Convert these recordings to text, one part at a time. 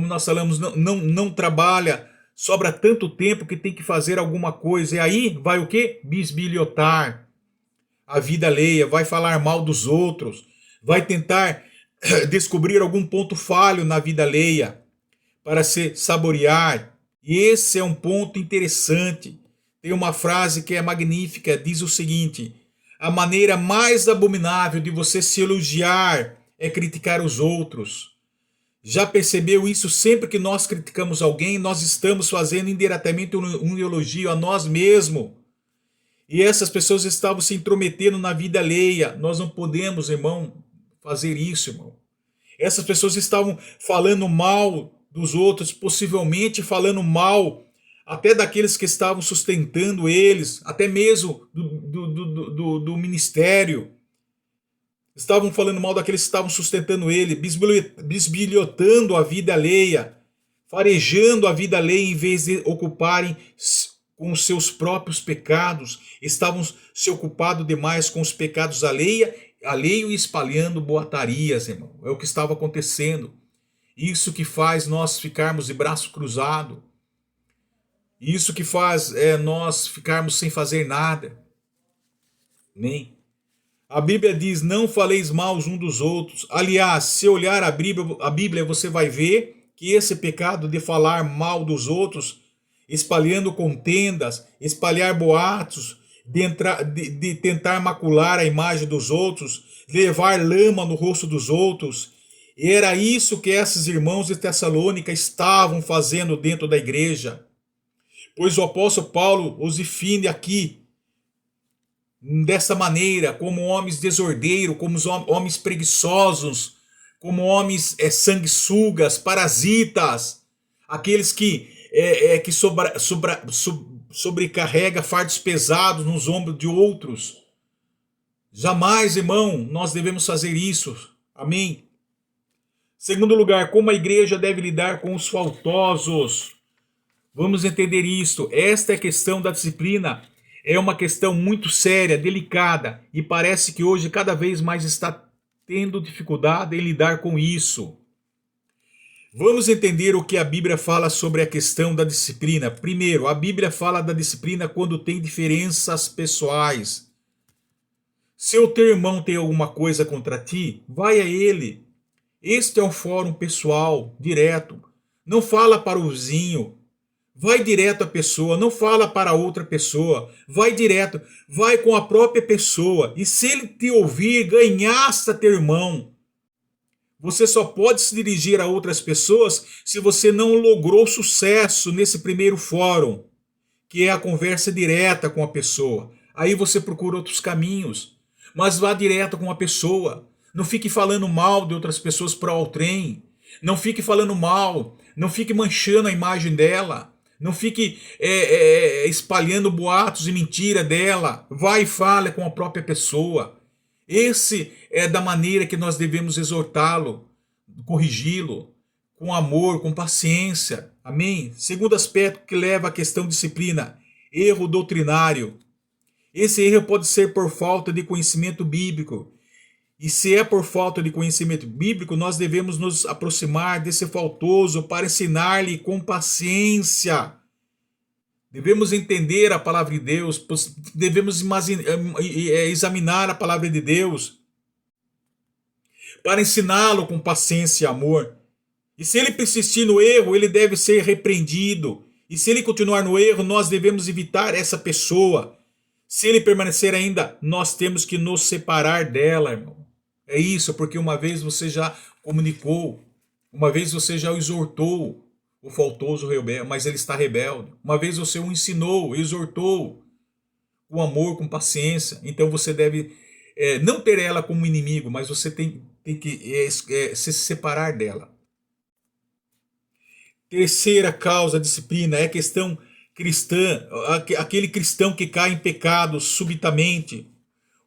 como nós falamos, não trabalha, sobra tanto tempo que tem que fazer alguma coisa. E aí vai o quê? Bisbilhotar a vida alheia, vai falar mal dos outros, vai tentar descobrir algum ponto falho na vida alheia para se saborear. E esse é um ponto interessante. Tem uma frase que é magnífica, diz o seguinte: a maneira mais abominável de você se elogiar é criticar os outros. Já percebeu isso? Sempre que nós criticamos alguém, nós estamos fazendo indiretamente um elogio a nós mesmos. E essas pessoas estavam se intrometendo na vida alheia. Nós não podemos, irmão, fazer isso, irmão. Essas pessoas estavam falando mal dos outros, possivelmente falando mal até daqueles que estavam sustentando eles, até mesmo do ministério. Estavam falando mal daqueles que estavam sustentando ele, bisbilhotando a vida alheia, farejando a vida alheia em vez de ocuparem com os seus próprios pecados. Estavam se ocupando demais com os pecados alheio e espalhando boatarias, irmão. É o que estava acontecendo. Isso que faz nós ficarmos de braço cruzado. Isso que faz nós ficarmos sem fazer nada. Nem. A Bíblia diz: não faleis mal uns dos outros. Aliás, se olhar a Bíblia, você vai ver que esse pecado de falar mal dos outros, espalhando contendas, espalhar boatos, de tentar macular a imagem dos outros, levar lama no rosto dos outros, era isso que esses irmãos de Tessalônica estavam fazendo dentro da igreja. Pois o apóstolo Paulo os define aqui dessa maneira, como homens desordeiros, como homens preguiçosos, como homens sanguessugas, parasitas, aqueles que sobrecarrega fardos pesados nos ombros de outros. Jamais, irmão, nós devemos fazer isso. Amém? Segundo lugar, como a igreja deve lidar com os faltosos. Vamos entender isto. Esta é a questão da disciplina. É uma questão muito séria, delicada, e parece que hoje cada vez mais está tendo dificuldade em lidar com isso. Vamos entender o que a Bíblia fala sobre a questão da disciplina. Primeiro, a Bíblia fala da disciplina quando tem diferenças pessoais. Se o teu irmão tem alguma coisa contra ti, vai a ele. Este é um fórum pessoal, direto. Não fala para o vizinho. Vai direto à pessoa, não fala para outra pessoa. Vai direto, vai com a própria pessoa. E se ele te ouvir, ganhaste teu irmão. Você só pode se dirigir a outras pessoas se você não logrou sucesso nesse primeiro fórum, que é a conversa direta com a pessoa. Aí você procura outros caminhos, mas vá direto com a pessoa. Não fique falando mal de outras pessoas para o trem. Não fique falando mal, não fique manchando a imagem dela. Não fique espalhando boatos e mentira dela. Vai e fale com a própria pessoa. Esse é da maneira que nós devemos exortá-lo, corrigi-lo, com amor, com paciência. Amém? Segundo aspecto que leva à questão disciplina, erro doutrinário. Esse erro pode ser por falta de conhecimento bíblico. E se é por falta de conhecimento bíblico, nós devemos nos aproximar desse faltoso para ensinar-lhe com paciência. Devemos entender a palavra de Deus, devemos examinar a palavra de Deus para ensiná-lo com paciência e amor. E se ele persistir no erro, ele deve ser repreendido. E se ele continuar no erro, nós devemos evitar essa pessoa. Se ele permanecer ainda, nós temos que nos separar dela, irmão. É isso, porque uma vez você já comunicou, uma vez você já exortou o faltoso rebelde, mas ele está rebelde. Uma vez você o ensinou, exortou, com amor, com paciência. Então você deve não ter ela como inimigo, mas você tem que se separar dela. Terceira causa, disciplina, é a questão cristã, aquele cristão que cai em pecado subitamente.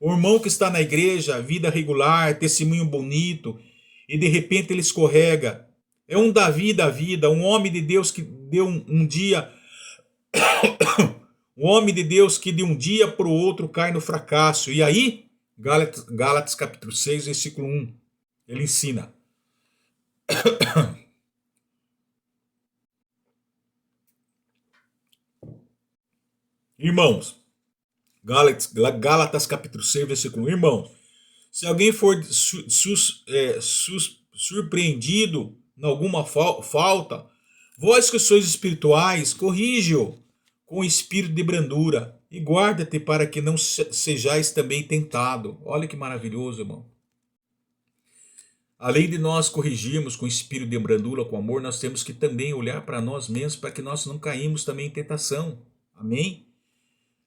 O irmão que está na igreja, vida regular, testemunho bonito, e de repente ele escorrega. É um Davi da vida, um homem de Deus que deu um dia, um homem de Deus que de um dia para o outro cai no fracasso. E aí, Gálatas capítulo 6, versículo 1, ele ensina. Irmãos, Gálatas capítulo 6, versículo 1. Irmãos, se alguém for surpreendido em alguma falta, vós que sois espirituais, corrige-o com espírito de brandura e guarda-te para que não sejais também tentado. Olha que maravilhoso, irmão. Além de nós corrigirmos com espírito de brandura, com amor, nós temos que também olhar para nós mesmos para que nós não caímos também em tentação. Amém?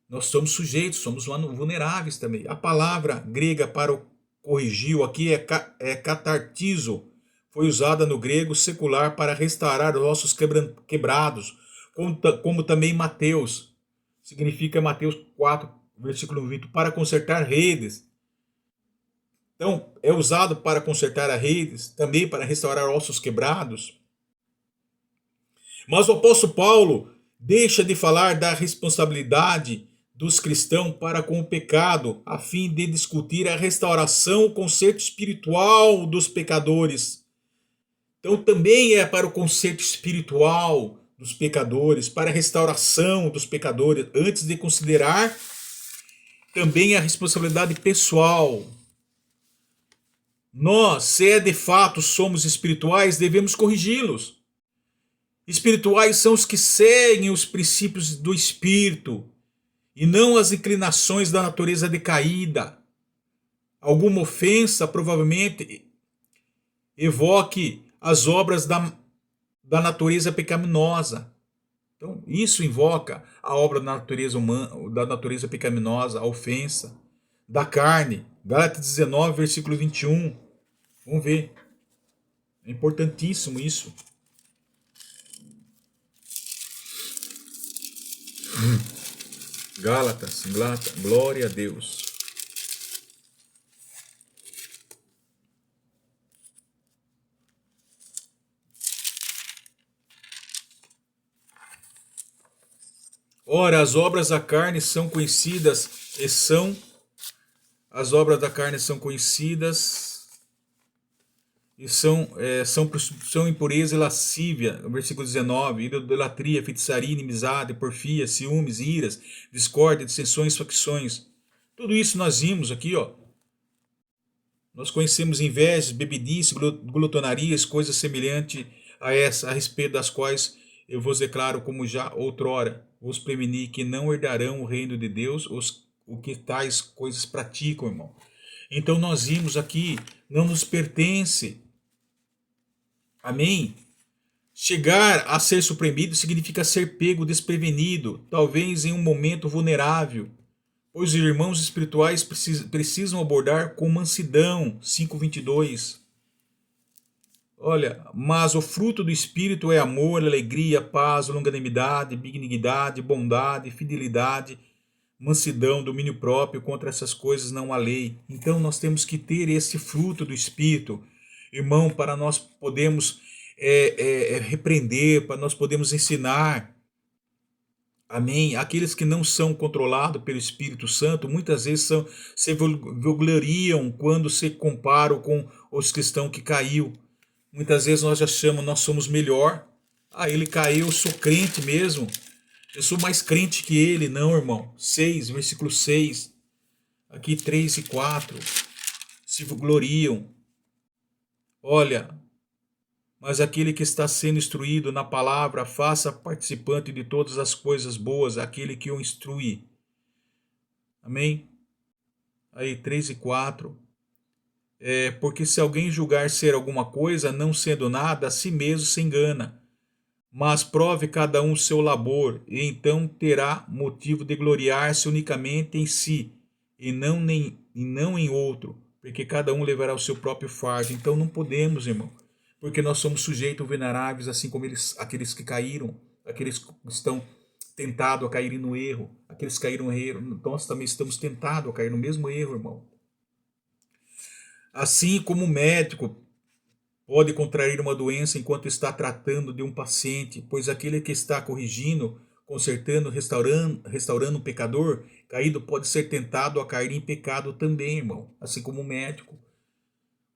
Nós somos sujeitos, somos vulneráveis também. A palavra grega para o corrigir aqui é catartizo. Foi usada no grego secular para restaurar os ossos quebrados, como também Mateus. Significa Mateus 4, versículo 20, para consertar redes. Então, é usado para consertar as redes, também para restaurar ossos quebrados. Mas o apóstolo Paulo deixa de falar da responsabilidade dos cristãos para com o pecado, a fim de discutir a restauração, o conserto espiritual dos pecadores. Então também é para o conserto espiritual dos pecadores, para a restauração dos pecadores, antes de considerar também a responsabilidade pessoal. Nós, se de fato somos espirituais, devemos corrigi-los. Espirituais são os que seguem os princípios do Espírito e não as inclinações da natureza decaída. Alguma ofensa provavelmente evoque as obras da natureza pecaminosa. Então, isso invoca a obra da natureza humana, da natureza pecaminosa, a ofensa da carne. Gálatas 19, versículo 21. Vamos ver. É importantíssimo isso. Gálatas, glória a Deus. Ora, as obras da carne são conhecidas e são as obras da carne são conhecidas e são impureza e lascívia, versículo 19, idolatria, feitiçaria, inimizade, porfia, ciúmes, iras, discórdia, dissensões, facções. Tudo isso nós vimos aqui, ó. Nós conhecemos invejas, bebedice, glutonarias, coisas semelhantes a essa, a respeito das quais eu vos declaro, como já outrora vos preveni, que não herdarão o reino de Deus o que tais coisas praticam, irmão. Então nós vimos aqui, não nos pertence. Amém? Chegar a ser surpreendido significa ser pego desprevenido, talvez em um momento vulnerável, pois os irmãos espirituais precisam abordar com mansidão. 5:22. Olha, mas o fruto do Espírito é amor, alegria, paz, longanimidade, benignidade, bondade, fidelidade, mansidão, domínio próprio. Contra essas coisas não há lei. Então nós temos que ter esse fruto do Espírito, irmão, para nós podermos repreender, para nós podermos ensinar. Amém? Aqueles que não são controlados pelo Espírito Santo, muitas vezes se vangloriam quando se comparam com os cristãos que caiu. Muitas vezes nós achamos, nós somos melhor. Ah, ele caiu, eu sou crente mesmo. Eu sou mais crente que ele. Não, irmão. 6, versículo 6. Aqui 3 e 4. Se gloriam. Olha, mas aquele que está sendo instruído na palavra, faça participante de todas as coisas boas, aquele que o instrui. Amém? Aí 3 e 4. Porque se alguém julgar ser alguma coisa, não sendo nada, a si mesmo se engana. Mas prove cada um o seu labor, e então terá motivo de gloriar-se unicamente em si, e não em outro, porque cada um levará o seu próprio fardo. Então não podemos, irmão, porque nós somos sujeitos vulneráveis, assim como aqueles que caíram, aqueles que estão tentados a caírem no erro, aqueles que caíram no erro, nós também estamos tentados a cair no mesmo erro, irmão. Assim como o médico pode contrair uma doença enquanto está tratando de um paciente, pois aquele que está corrigindo, consertando, restaurando um pecador caído pode ser tentado a cair em pecado também, irmão, assim como o médico.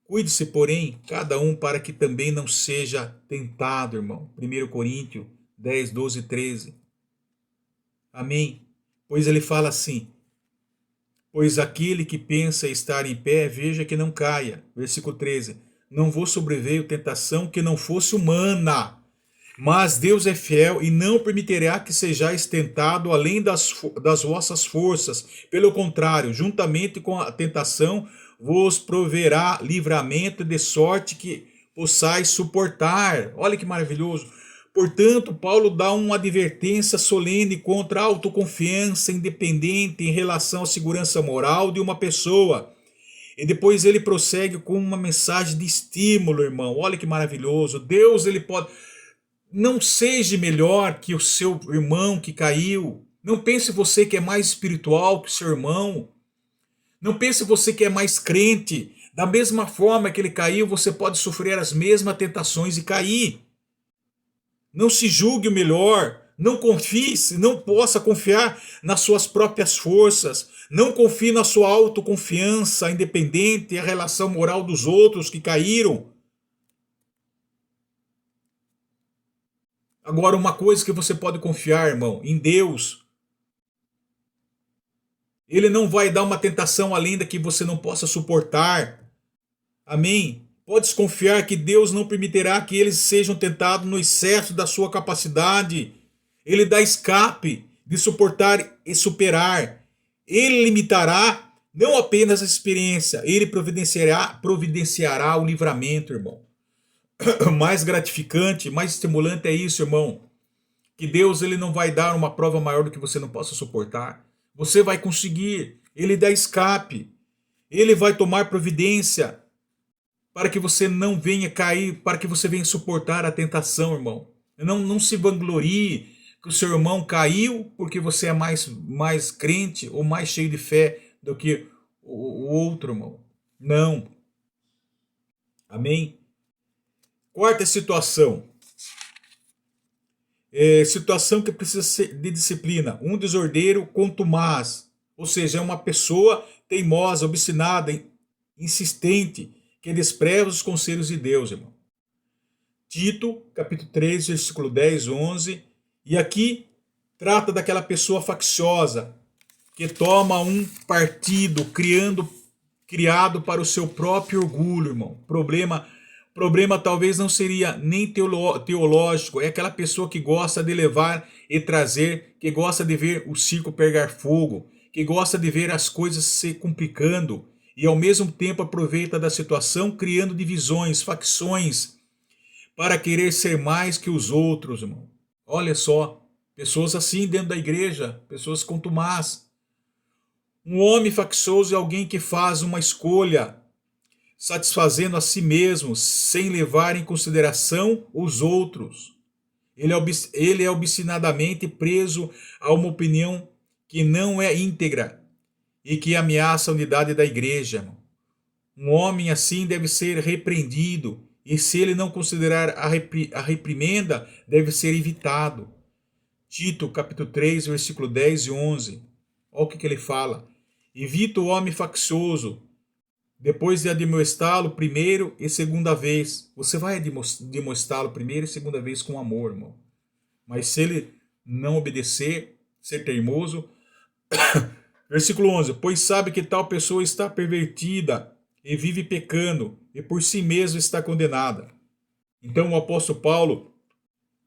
Cuide-se, porém, cada um para que também não seja tentado, irmão. 1 Coríntios 10, 12 e 13. Amém? Pois ele fala assim: pois aquele que pensa estar em pé, veja que não caia. Versículo 13. Não vos sobreveio tentação que não fosse humana, mas Deus é fiel e não permitirá que sejais tentado além das vossas forças. Pelo contrário, juntamente com a tentação, vos proverá livramento de sorte que possais suportar. Olha que maravilhoso. Portanto, Paulo dá uma advertência solene contra a autoconfiança independente em relação à segurança moral de uma pessoa. E depois ele prossegue com uma mensagem de estímulo, irmão. Olha que maravilhoso. Deus, ele pode... Não seja melhor que o seu irmão que caiu. Não pense você que é mais espiritual que o seu irmão. Não pense você que é mais crente. Da mesma forma que ele caiu, você pode sofrer as mesmas tentações e cair. Não se julgue o melhor. Não confie, não possa confiar nas suas próprias forças. Não confie na sua autoconfiança independente e a relação moral dos outros que caíram. Agora, uma coisa que você pode confiar, irmão, em Deus. Ele não vai dar uma tentação além da que você não possa suportar. Amém? Podes confiar que Deus não permitirá que eles sejam tentados no excesso da sua capacidade. Ele dá escape de suportar e superar. Ele limitará não apenas a experiência, ele providenciará o livramento, irmão. Mais gratificante, mais estimulante é isso, irmão. Que Deus, ele não vai dar uma prova maior do que você não possa suportar. Você vai conseguir. Ele dá escape. Ele vai tomar providência para que você não venha cair, para que você venha suportar a tentação, irmão. Não se vanglorie que o seu irmão caiu porque você é mais crente ou mais cheio de fé do que o outro, irmão. Não. Amém? Quarta situação. Situação que precisa de disciplina. Um desordeiro contumaz. Ou seja, é uma pessoa teimosa, obstinada, insistente, que despreza os conselhos de Deus, irmão. Tito, capítulo 3, versículo 10, 11. E aqui trata daquela pessoa facciosa que toma um partido criado para o seu próprio orgulho, irmão. Problema talvez não seria nem teológico, é aquela pessoa que gosta de levar e trazer, que gosta de ver o circo pegar fogo, que gosta de ver as coisas se complicando e ao mesmo tempo aproveita da situação criando divisões, facções, para querer ser mais que os outros, irmão. Olha só, pessoas assim dentro da igreja, pessoas contumaz. Um homem faccioso é alguém que faz uma escolha satisfazendo a si mesmo, sem levar em consideração os outros. Ele é obstinadamente preso a uma opinião que não é íntegra e que ameaça a unidade da igreja. Um homem assim deve ser repreendido, e se ele não considerar a reprimenda, deve ser evitado. Tito, capítulo 3, versículo 10 e 11. Olha o que ele fala. Evita o homem faccioso, depois de admoestá-lo primeiro e segunda vez. Você vai admoestá-lo primeiro e segunda vez com amor, irmão. Mas se ele não obedecer, ser teimoso... Versículo 11. Pois sabe que tal pessoa está pervertida e vive pecando, e por si mesma está condenada. Então o apóstolo Paulo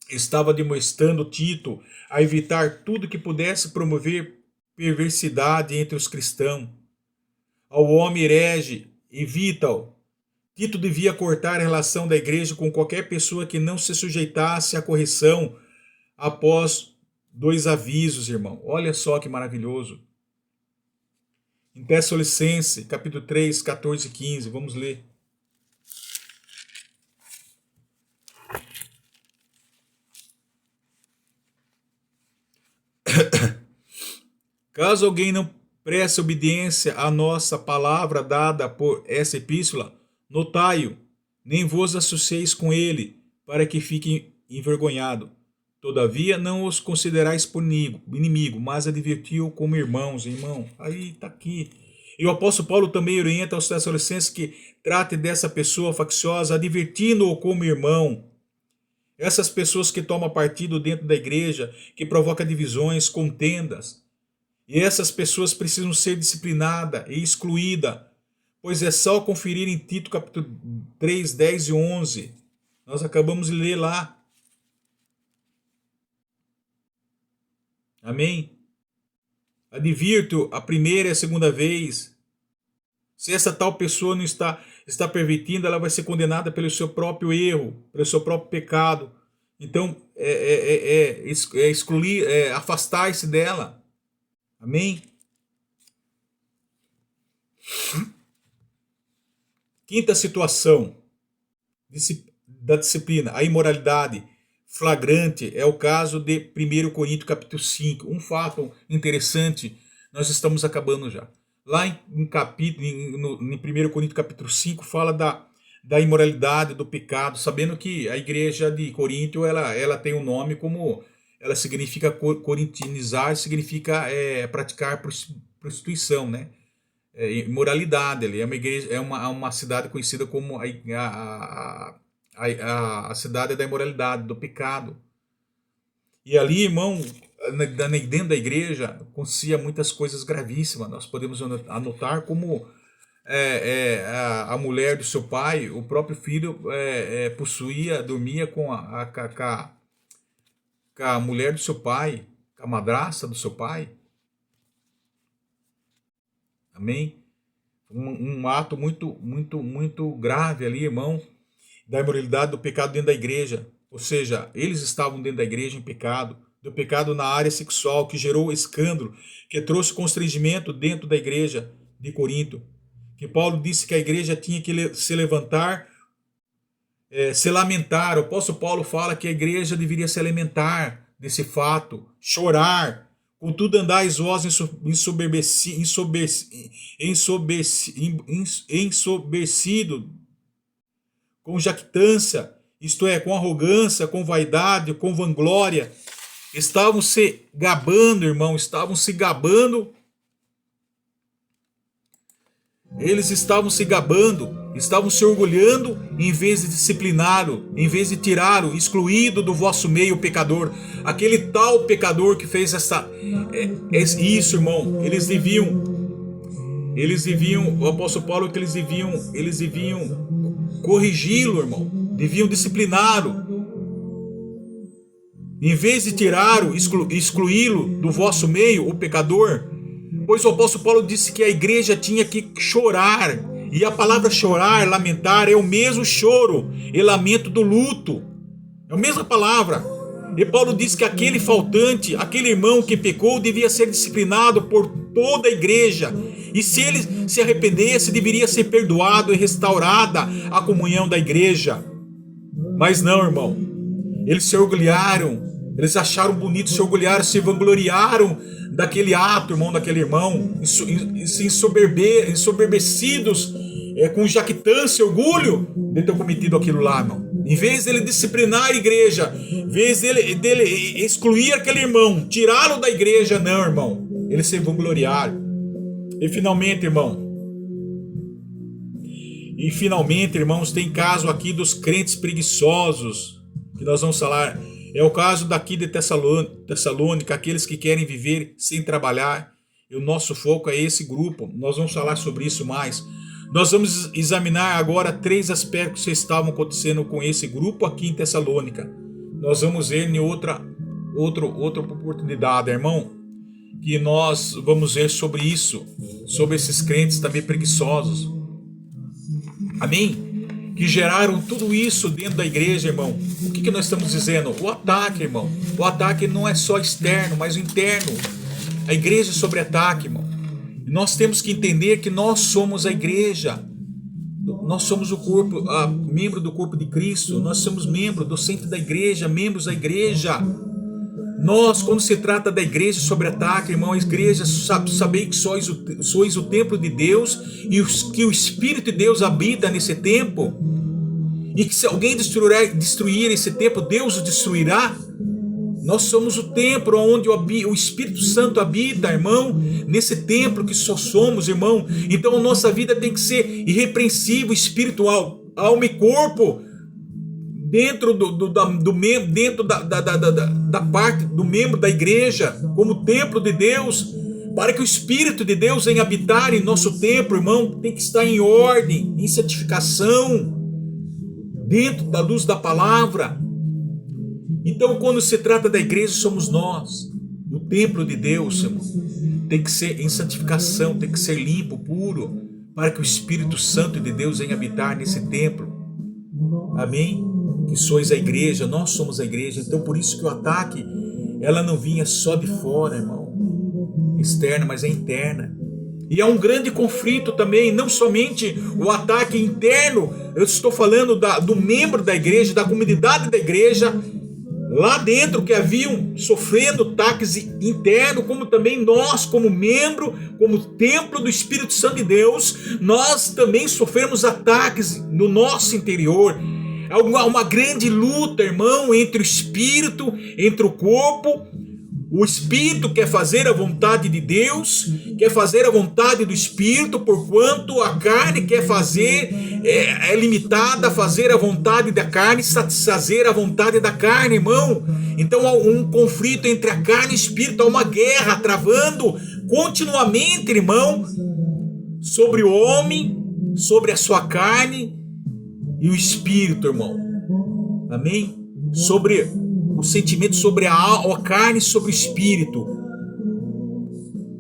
estava admoestando Tito a evitar tudo que pudesse promover perversidade entre os cristãos. Ao homem herege, evita-o. Tito devia cortar a relação da igreja com qualquer pessoa que não se sujeitasse à correção após 2 avisos, irmão. Olha só que maravilhoso. Em Tessalonicenses, capítulo 3, 14 e 15, vamos ler. Caso alguém não preste obediência à nossa palavra dada por essa epístola, notai-o, nem vos associeis com ele, para que fique envergonhado. Todavia, não os considerais por inimigo, mas advertiu como irmãos, irmão. Aí está aqui. E o apóstolo Paulo também orienta aos Tessalonicenses que trate dessa pessoa facciosa, advertindo-o como irmão. Essas pessoas que tomam partido dentro da igreja, que provocam divisões, contendas, E essas pessoas precisam ser disciplinadas e excluídas, pois é só conferir em Tito capítulo 3, 10 e 11. Nós acabamos de ler lá. Amém? Advirto a primeira e a segunda vez. Se essa tal pessoa não está pervertindo, ela vai ser condenada pelo seu próprio erro, pelo seu próprio pecado. Então, excluir, afastar-se dela. Amém? Quinta situação da disciplina, a imoralidade flagrante é o caso de 1 Coríntios capítulo 5. Um fato interessante, nós estamos acabando já. Lá em 1 Coríntios capítulo 5 fala da imoralidade, do pecado, sabendo que a igreja de Corinto ela tem um nome como, ela significa corintinizar, significa praticar prostituição, né? Imoralidade, é uma igreja, uma cidade conhecida como a cidade da imoralidade, do pecado. E ali, irmão, dentro da igreja, acontecia muitas coisas gravíssimas. Nós podemos anotar como a mulher do seu pai, o próprio filho possuía, dormia com a mulher do seu pai, com a madrasta do seu pai. Amém? Um ato muito, muito, muito grave ali, irmão, da imoralidade, do pecado dentro da igreja. Ou seja, eles estavam dentro da igreja em pecado, do pecado na área sexual, que gerou escândalo, que trouxe constrangimento dentro da igreja de Corinto. Que Paulo disse que a igreja tinha que se levantar, se lamentar. O apóstolo Paulo fala que a igreja deveria se lamentar desse fato, chorar. Contudo, andais vós ensoberbecido, com jactância, isto é, com arrogância, com vaidade, com vanglória. Estavam se gabando, irmão, estavam se gabando. Eles estavam se gabando, estavam se orgulhando, em vez de discipliná-lo, em vez de tirá-lo, excluído do vosso meio o pecador. Aquele tal pecador que fez isso, irmão. Eles deviam, o apóstolo Paulo, que eles deviam corrigi-lo, irmão. Deviam discipliná-lo. Em vez de tirá-lo, excluí-lo do vosso meio, o pecador. Pois o apóstolo Paulo disse que a igreja tinha que chorar. E a palavra chorar, lamentar, é o mesmo choro e lamento do luto. É a mesma palavra. E Paulo diz que aquele faltante, aquele irmão que pecou, devia ser disciplinado por toda a igreja. E se ele se arrependesse, deveria ser perdoado e restaurada a comunhão da igreja. Mas não, irmão. Eles se orgulharam. Eles acharam bonito, se orgulharam, se vangloriaram daquele ato, irmão, daquele irmão, ensoberbecidos, com jactância, orgulho, de ter cometido aquilo lá, irmão. Em vez dele disciplinar a igreja, em vez dele excluir aquele irmão, tirá-lo da igreja, não, irmão. Eles se vangloriaram. E finalmente, irmãos, tem caso aqui dos crentes preguiçosos, que nós vamos falar. É o caso daqui de Tessalônica, aqueles que querem viver sem trabalhar. E o nosso foco é esse grupo. Nós vamos falar sobre isso mais. Nós vamos examinar agora 3 aspectos que estavam acontecendo com esse grupo aqui em Tessalônica. Nós vamos ver em outra oportunidade, irmão, que nós vamos ver sobre isso, sobre esses crentes também preguiçosos. Amém? Que geraram tudo isso dentro da igreja, irmão. O que nós estamos dizendo? O ataque, irmão. O ataque não é só externo, mas o interno. A igreja é sobre ataque, irmão. Nós temos que entender que nós somos a igreja. Nós somos o corpo, membro do corpo de Cristo. Nós somos membro do centro da igreja, membros da igreja. Nós, quando se trata da igreja sobre ataque, irmão, a igreja, sabei que sois o templo de Deus e que o Espírito de Deus habita nesse templo. E que se alguém destruir esse templo, Deus o destruirá. Nós somos o templo onde o Espírito Santo habita, irmão. Nesse templo que só somos, irmão. Então a nossa vida tem que ser irrepreensível, espiritual, alma e corpo. Dentro da parte do membro da igreja, como templo de Deus, Para que o Espírito de Deus venha habitar em nosso templo, irmão, tem que estar em ordem, em santificação, dentro da luz da palavra. Então, quando se trata da igreja, somos nós, o templo de Deus, irmão. Tem que ser em santificação, tem que ser limpo, puro, para que o Espírito Santo de Deus venha habitar nesse templo. Amém? Que sois a igreja, nós somos a igreja. Então, por isso que o ataque, ela não vinha só de fora, irmão, externa, mas é interna. E é um grande conflito também, não somente o ataque interno, eu estou falando do membro da igreja, da comunidade da igreja, lá dentro, que haviam sofrendo ataques internos, como também nós, como membro, como templo do Espírito Santo de Deus, nós também sofremos ataques no nosso interior. Há uma grande luta, irmão, entre o espírito, entre o corpo. O Espírito quer fazer a vontade de Deus, quer fazer a vontade do Espírito, porquanto a carne quer fazer, é limitada a fazer a vontade da carne, satisfazer a vontade da carne, irmão. Então há um conflito entre a carne e o Espírito, há uma guerra travando continuamente, irmão, sobre o homem, sobre a sua carne e o Espírito, irmão. Amém? Sobre o sentimento, sobre a carne e sobre o espírito.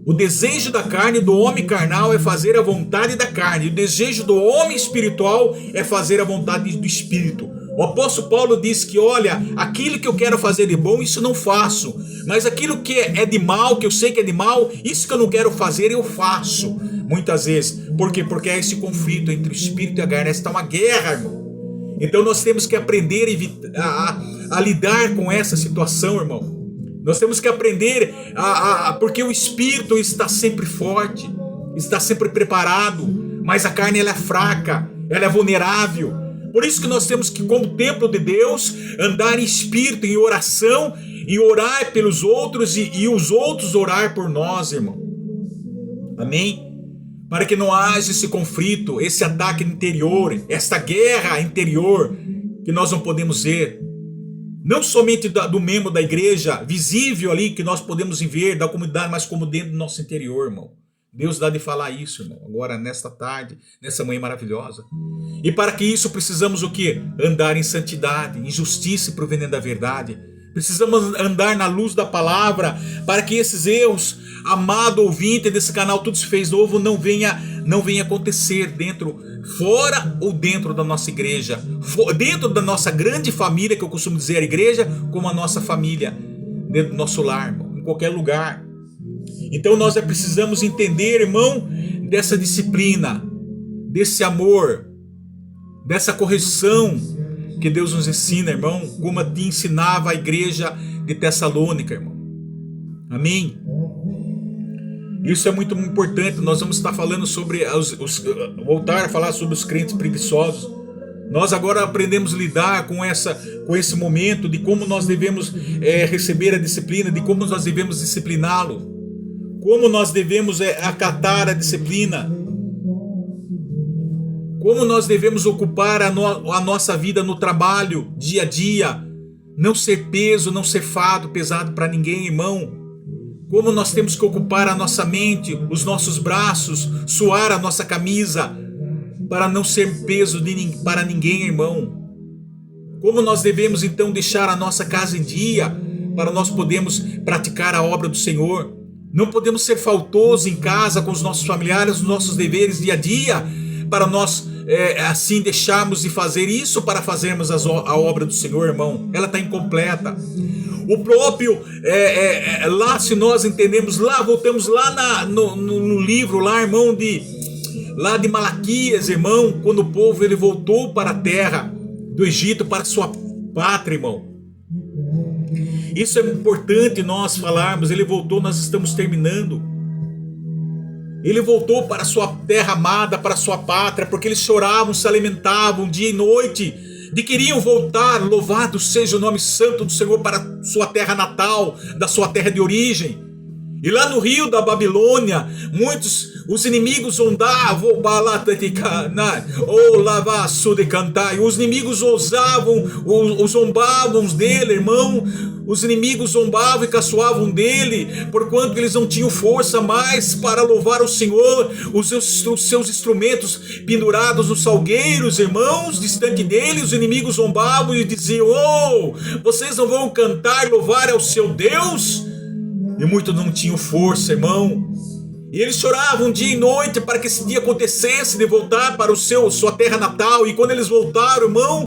O desejo da carne do homem carnal é fazer a vontade da carne. O desejo do homem espiritual é fazer a vontade do espírito. O apóstolo Paulo diz que, olha, aquilo que eu quero fazer de bom, isso não faço. Mas aquilo que é de mal, que eu sei que é de mal, isso que eu não quero fazer, eu faço. Muitas vezes. Por quê? Porque é esse conflito entre o espírito e a carne. Esta é uma guerra, irmão. Então nós temos que aprender a lidar com essa situação, irmão. Nós temos que aprender porque o Espírito está sempre forte, está sempre preparado, mas a carne ela é fraca, ela é vulnerável. Por isso que nós temos que, como templo de Deus, andar em espírito, em oração, e orar pelos outros e os outros orar por nós, irmão. Amém? Para que não haja esse conflito, esse ataque interior, esta guerra interior que nós não podemos ver. Não somente do membro da igreja, visível ali, que nós podemos ver, da comunidade, mas como dentro do nosso interior, irmão. Deus dá de falar isso, irmão, agora nesta tarde, nessa manhã maravilhosa. E para que isso precisamos o quê? Andar em santidade, em justiça e proveniente da verdade. Precisamos andar na luz da palavra, para que esses erros, amado ouvinte desse canal Tudo Se Fez Novo, não venha acontecer fora ou dentro da nossa igreja, dentro da nossa grande família, que eu costumo dizer a igreja, como a nossa família, dentro do nosso lar, irmão, em qualquer lugar. Então nós precisamos entender, irmão, dessa disciplina, desse amor, dessa correção que Deus nos ensina, irmão, como te ensinava a igreja de Tessalônica, irmão. Amém? Isso é muito importante. Nós vamos estar falando sobre voltar a falar sobre os crentes preguiçosos. Nós agora aprendemos a lidar com esse momento de como nós devemos receber a disciplina, de como nós devemos discipliná-lo, como nós devemos acatar a disciplina, como nós devemos ocupar a nossa vida no trabalho, dia a dia, não ser peso, não ser fardo pesado para ninguém, irmão. Como nós temos que ocupar a nossa mente, os nossos braços, suar a nossa camisa, para não ser peso para ninguém, irmão. Como nós devemos então deixar a nossa casa em dia, para nós podermos praticar a obra do Senhor. Não podemos ser faltosos em casa com os nossos familiares, os nossos deveres dia a dia, para nós assim deixarmos de fazer isso para fazermos a obra do Senhor, irmão. Ela está incompleta. O próprio, lá se nós entendemos, lá voltamos lá no livro, lá, irmão, lá de Malaquias, irmão, quando o povo ele voltou para a terra do Egito, para a sua pátria, irmão. Isso é importante nós falarmos. Ele voltou, nós estamos terminando. Ele voltou para a sua terra amada, para a sua pátria, porque eles choravam, se alimentavam dia e noite, de queriam voltar. Louvado seja o nome santo do Senhor, para a sua terra natal, da sua terra de origem. E lá no rio da Babilônia, os inimigos ondavam, os inimigos zombavam dele, irmão. Os inimigos zombavam e caçoavam dele, porquanto eles não tinham força mais para louvar o Senhor. Os seus instrumentos pendurados nos salgueiros, irmãos, distante dele, os inimigos zombavam e diziam: oh, vocês não vão cantar e louvar ao seu Deus? E muitos não tinham força, irmão. E eles choravam dia e noite para que esse dia acontecesse, de voltar para sua terra natal. E quando eles voltaram, irmão,